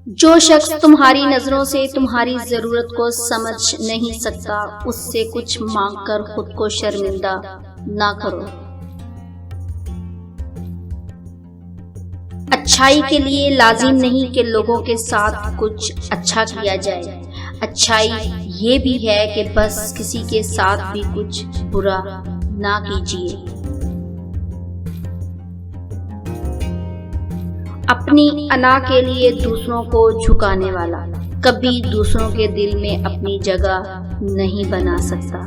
जो शख्स तुम्हारी नजरों से तुम्हारी जरूरत को समझ नहीं सकता, उससे कुछ मांगकर खुद को शर्मिंदा ना करो। अच्छाई के लिए लाजिम नहीं कि लोगों के साथ कुछ अच्छा किया जाए। अच्छाई ये भी है कि बस किसी के साथ भी कुछ बुरा ना कीजिए। अपनी अना के लिए दूसरों को झुकाने वाला कभी दूसरों के दिल में अपनी जगह नहीं बना सकता।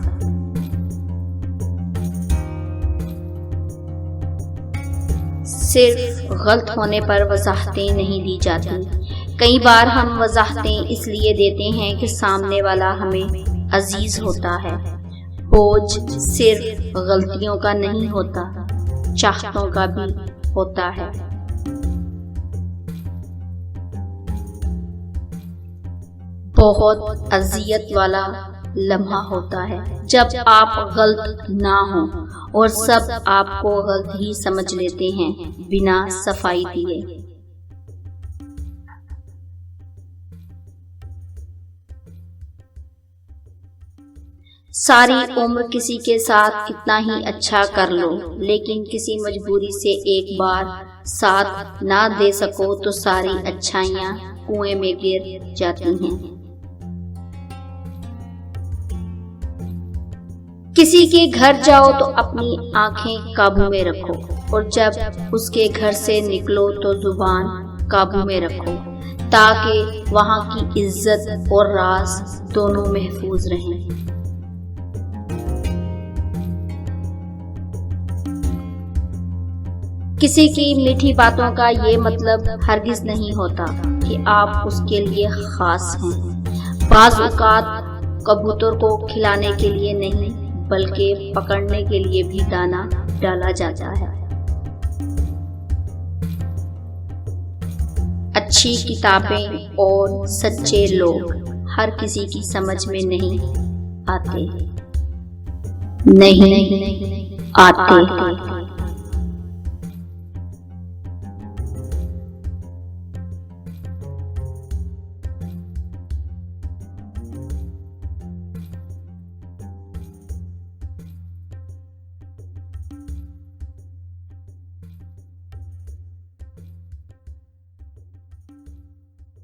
सिर्फ गलत होने पर वजाहतें नहीं दी जाती। कई बार हम वजाहतें इसलिए देते हैं कि सामने वाला हमें अजीज होता है। बोझ सिर्फ गलतियों का नहीं होता, चाहतों का भी होता है। बहुत अजियत वाला लम्हा होता है जब आप गलत ना हो और सब आपको गलत ही समझ लेते हैं बिना सफाई दिए। सारी उम्र किसी के साथ कितना ही अच्छा कर लो, लेकिन किसी मजबूरी से एक बार साथ ना दे सको तो सारी अच्छाइयाँ कुएं में गिर जाती हैं। किसी के घर जाओ तो अपनी आंखें काबू में रखो और जब उसके घर से निकलो तो जुबान काबू में रखो, ताकि वहां की इज्जत और राज दोनों महफूज रहें। किसी की मीठी बातों का ये मतलब हरगिज नहीं होता कि आप उसके लिए खास हैं। बाज़ औक़ात कबूतर को खिलाने के लिए नहीं बल्कि पकड़ने के लिए भी दाना डाला जाता है। अच्छी किताबें और सच्चे लोग हर किसी की समझ में नहीं आते।